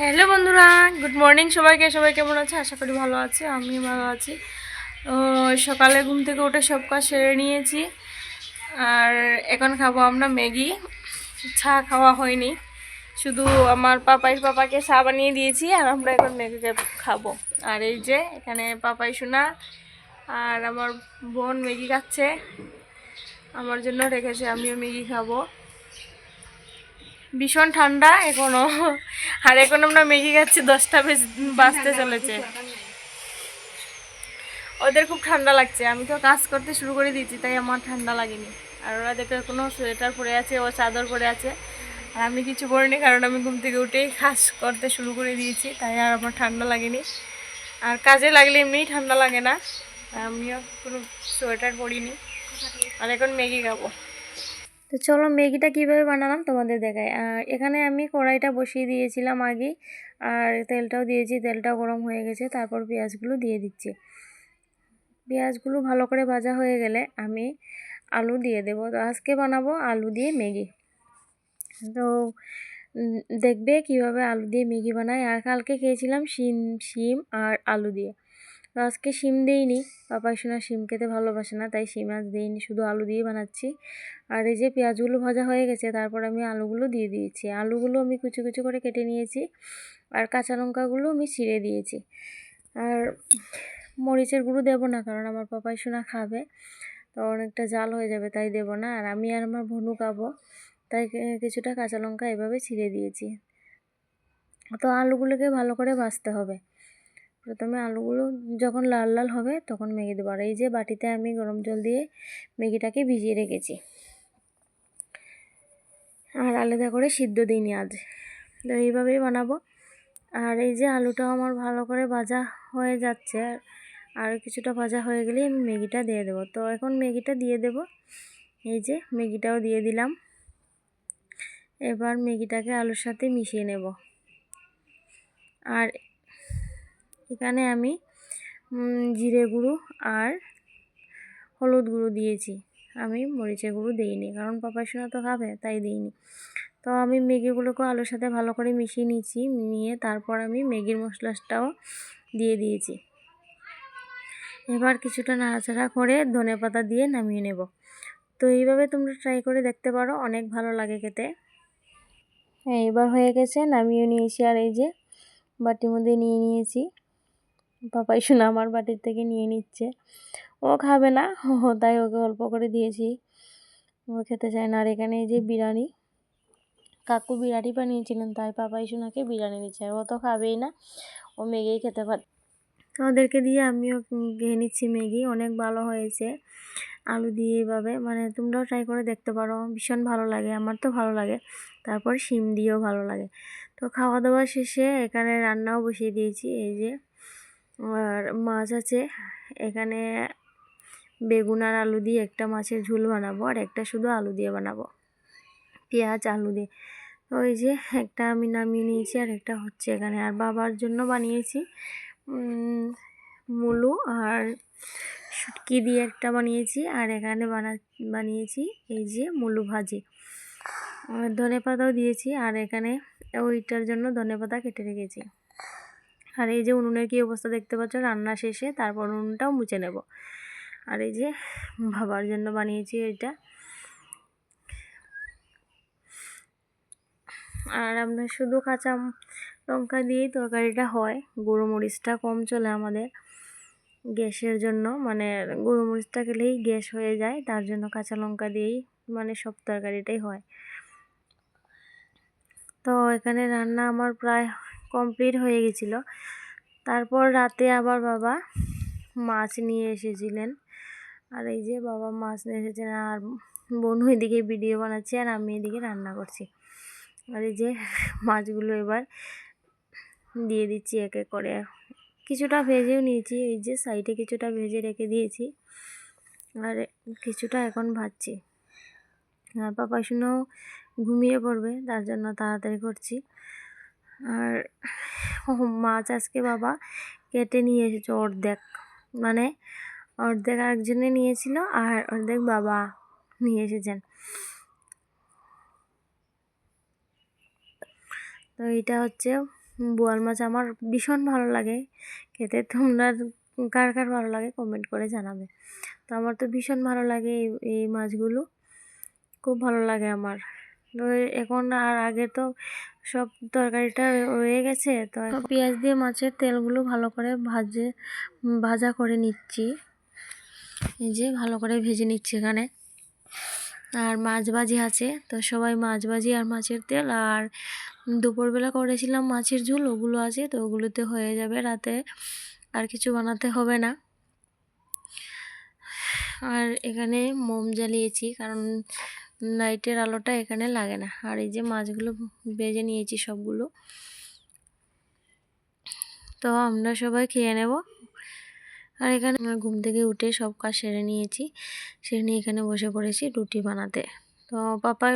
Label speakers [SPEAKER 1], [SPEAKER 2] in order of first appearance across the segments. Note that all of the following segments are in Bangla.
[SPEAKER 1] হ্যালো বন্ধুরা, গুড মর্নিং সবাইকে। সবাই কেমন আছে? আশা করি ভালো আছে, আমি ভালো আছি। তো সকালে ঘুম থেকে উঠে সব কাজ সেরে নিয়েছি, আর এখন খাবো আমরা ম্যাগি। চা খাওয়া হয়নি, শুধু আমার পাপাকে চা বানিয়ে দিয়েছি, আর আমরা এখন ম্যাগি খাবো। আর এই যে এখানে পাপাই সোনা আর আমার বোন ম্যাগি খাচ্ছে, আমার জন্য রেখেছে, আমিও ম্যাগি খাবো। ভীষণ ঠান্ডা এখনো, আর এখন আমরা ম্যাগি খাচ্ছি, 10টা বাজতে চলেছে। ওদের খুব ঠান্ডা লাগছে, আমি তো কাজ করতে শুরু করে দিয়েছি, তাই আমার ঠান্ডা লাগেনি। আর ওরা দেখে কোনো সোয়েটার পরে আছে, ও চাদর পরে আছে, আর আমি কিছু পরিনি, কারণ আমি ঘুম থেকে উঠেই কাজ করতে শুরু করে দিয়েছি, তাই আর আমার ঠান্ডা লাগেনি। আর কাজে লাগলে এমনিই ঠান্ডা লাগে না, আমিও কোনো সোয়েটার পরিনি। আর এখন ম্যাগি খাবো। তো চলো ম্যাগিটা কীভাবে বানালাম তোমাদের দেখাই। আর এখানে আমি কড়াইটা বসিয়ে দিয়েছিলাম আগে, আর তেলটাও দিয়েছি, তেলটাও গরম হয়ে গেছে। তারপর পেঁয়াজগুলো দিয়ে দিচ্ছি। পেঁয়াজগুলো ভালো করে ভাজা হয়ে গেলে আমি আলু দিয়ে দেবো। তো আজকে বানাবো আলু দিয়ে ম্যাগি। তো দেখবে কিভাবে আলু দিয়ে ম্যাগি বানাই। আর কালকে খেয়েছিলাম শিম আর আলু দিয়ে। তো আজকে শিম দিইনি, পাপাই সোনা শিম খেতে ভালোবাসে না, তাই শিম আজ দিইনি, শুধু আলু দিয়ে বানাচ্ছি। আর এই যে পেঁয়াজগুলো ভাজা হয়ে গেছে, তারপর আমি আলুগুলো দিয়ে দিয়েছি। আলুগুলো আমি কুচি কুচি করে কেটে নিয়েছি, আর কাঁচা লঙ্কাগুলো আমি ছিঁড়ে দিয়েছি। আর মরিচের গুঁড়ো দেবো না, কারণ আমার পাপাই সোনা খাবে, তো অনেকটা জাল হয়ে যাবে, তাই দেবো না। আর আমি আর আমার ভনু খাবো, তাই কিছুটা কাঁচা লঙ্কা এভাবে ছিঁড়ে দিয়েছি। তো আলুগুলোকে ভালো করে ভাজতে হবে। প্রথমে আলুগুলো যখন লাল লাল হবে তখন ম্যাগি দেবো। আর এই যে বাটিতে আমি গরম জল দিয়ে ম্যাগিটাকে ভিজিয়ে রেখেছি, আর আলাদা করে সিদ্ধ দিইনি আজ। তো এইভাবেই বানাবো। আর এই যে আলুটাও আমার ভালো করে ভাজা হয়ে যাচ্ছে, আর কিছুটা ভাজা হয়ে গেলেই আমি ম্যাগিটা দিয়ে দেবো। তো এখন ম্যাগিটা দিয়ে দেব। এই যে ম্যাগিটাও দিয়ে দিলাম। এবার ম্যাগিটাকে আলুর সাথে মিশিয়ে নেব। আর এখানে আমি জিরে গুঁড়ো আর হলুদ গুঁড়ো দিয়েছি, আমি মরিচের গুঁড়ো দিইনি, কারণ পাপাই সোনা তো খাবে, তাই দিইনি। তো আমি ম্যাগিগুলোকে আলুর সাথে ভালো করে মিশিয়ে নিয়েছি, নিয়ে তারপর আমি ম্যাগির মশলাটাও দিয়ে দিয়েছি। এবার কিছুটা নাড়াচাড়া করে ধনেপাতা দিয়ে নামিয়ে নেব। তো এইভাবে তোমরা ট্রাই করে দেখতে পারো, অনেক ভালো লাগে খেতে। হ্যাঁ, এবার হয়ে গেছে, নামিয়ে নিয়েছি। আর এই যে বাটির মধ্যে নিয়ে নিয়েছি, পাপাই সোনা আমার বাটির থেকে নিয়ে নিচ্ছে, ও খাবে না, তাই ওকে অল্প করে দিয়েছি, ও খেতে চায় না। আর এখানে এই যে বিরিয়ানি, কাকু বিরিয়ানি বানিয়েছিলেন, তাই পাপাই সোনাকে বিরিয়ানি দিচ্ছে। ও তো খাবেই না, ও ম্যাগিই খেতে পারে। তো ওদেরকে দিয়ে আমিও খেয়ে নিচ্ছি ম্যাগি। অনেক ভালো হয়েছে আলু দিয়ে এইভাবে, মানে তোমরাও ট্রাই করে দেখতে পারো, ভীষণ ভালো লাগে, আমার তো ভালো লাগে। তারপর শিম দিয়েও ভালো লাগে। তো খাওয়া দাওয়া শেষে এখানে রান্নাও বসিয়ে দিয়েছি। এই যে আর মাছ আছে এখানে, বেগুন আর আলু দিয়ে একটা মাছের ঝোল বানাবো, আর একটা শুধু আলু দিয়ে বানাবো, পেঁয়াজ আলু দিয়ে। তো ওই যে একটা আমি নামিয়ে নিয়েছি, আর একটা হচ্ছে এখানে। আর বাবার জন্য বানিয়েছি মুলো আর শুটকি দিয়ে একটা বানিয়েছি, আর এখানে বানিয়েছি এই যে মুলো ভাজি, ধনেপাতাও দিয়েছি। আর এখানে ওইটার জন্য ধনেপাতা কেটে রেখেছি। আর এই যে উনুনের কি অবস্থা দেখতে পাচ্ছ, রান্না শেষে তারপর উনুনটাও মুছে নেব। আর এই যে বাবার জন্য বানিয়েছি এটা। আর আমরা শুধু কাঁচা লঙ্কা দিয়েই তরকারিটা হয়, গুঁড়ো মরিচটা কম চলে আমাদের গ্যাসের জন্য, মানে গুঁড়ো মরিচটা খেলেই গ্যাস হয়ে যায়, তার জন্য কাঁচা লঙ্কা দিয়েই মানে সব তরকারিটাই হয়। তো এখানে রান্না আমার প্রায় কমপ্লিট হয়ে গেছিলো। তারপর রাতে আবার বাবা মাছ নিয়ে এসেছিলেন, আর এই যে বাবা মাছ নিয়ে এসেছেন, আর বোনু এদিকে ভিডিও বানাচ্ছে, আর আমি এদিকে রান্না করছি। আর এই যে মাছগুলো এবার দিয়ে দিচ্ছি এক এক করে, কিছুটা ভেজেও নিয়েছি, এই যে সাইডে কিছুটা ভেজে রেখে দিয়েছি, আর কিছুটা এখন ভাজছি। আর পাপাই সোনাও ঘুমিয়ে পড়বে, তার জন্য তাড়াতাড়ি করছি। আর মাছ আজকে বাবা কেটে নিয়ে এসেছে অর্ধেক, মানে অর্ধেক আরেকজনে নিয়েছিল, আর অর্ধেক বাবা নিয়ে এসেছেন। তো এটা হচ্ছে বোয়াল মাছ আমার ভীষণ ভালো লাগে খেতে। তোমরা কার কার ভালো লাগে কমেন্ট করে জানাবে। তো আমার তো ভীষণ ভালো লাগে এই মাছগুলো, খুব ভালো লাগে আমার। তো এখন আর আগে তো সব তরকারিটা রয়ে গেছে, তো পেঁয়াজ দিয়ে মাছের তেলগুলো ভালো করে ভাজা করে নিচ্ছি। এই যে ভালো করে ভেজে নিচ্ছি এখানে। আর মাছ ভাজি আছে, তো সবাই মাছ ভাজি আর মাছের তেল, আর দুপুরবেলা করেছিলাম মাছের ঝোল, ওগুলো আছে, তো ওগুলোতে হয়ে যাবে রাতে, আর কিছু বানাতে হবে না। আর এখানে মোম জ্বালিয়েছি, কারণ লাইটের আলোটা এখানে লাগে না। আর এই যে মাছগুলো ভেজে নিয়েছি সবগুলো, তো আমরা সবাই খেয়ে নেব। আর এখানে ঘুম থেকে উঠে সব কাজ সেরে নিয়েছি, সেরে নিয়ে এখানে বসে পড়েছি রুটি বানাতে। তো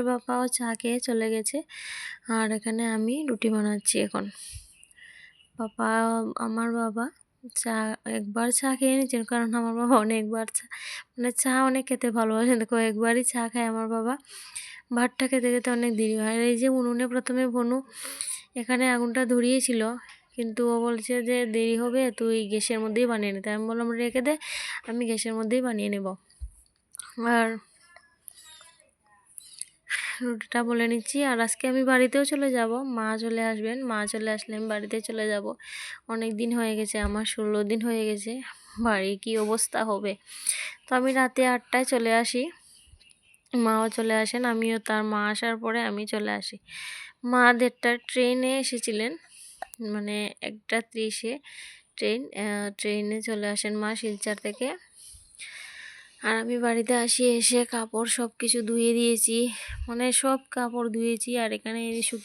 [SPEAKER 1] বাপাও চা খেয়ে চলে গেছে, আর এখানে আমি রুটি বানাচ্ছি এখন। আমার বাবা একবার চা খেয়ে নিয়েছেন, কারণ আমার বাবা অনেকবার চা অনেক খেতে ভালোবাসেন, দেখো একবারই চা খায় আমার বাবা। ভাতটা খেতে খেতে অনেক দেরি হয়। আর এই যে উনুনে প্রথমে বনু এখানে আগুনটা ধরিয়েছিল, কিন্তু ও বলছে যে দেরি হবে, তুই গ্যাসের মধ্যেই বানিয়ে নিতে। আমি বললাম রেখে দে, আমি গ্যাসের মধ্যেই বানিয়ে নেব। আর রুটিটা বলে নিচ্ছি। আর আজকে আমি বাড়িতেও চলে যাব, মা চলে আসবেন, মা চলে আসলে আমি বাড়িতে চলে যাব। অনেক দিন হয়ে গেছে, আমার 16 দিন হয়ে গেছে, বাড়ি কি অবস্থা হবে। তো আমি রাতে 8টায় চলে আসি, মাও চলে আসেন, আমিও তার মা আসার পরে আমি চলে আসি। মা 1:30টার ট্রেনে এসেছিলেন, মানে 1:30-এ ট্রেনে চলে আসেন মা শিলচর থেকে। আর আমি বাড়িতে এসে কাপড় সব কিছু ধুয়ে দিয়েছি, মানে সব কাপড় ধুয়েছি। আর এখানে শুকিয়ে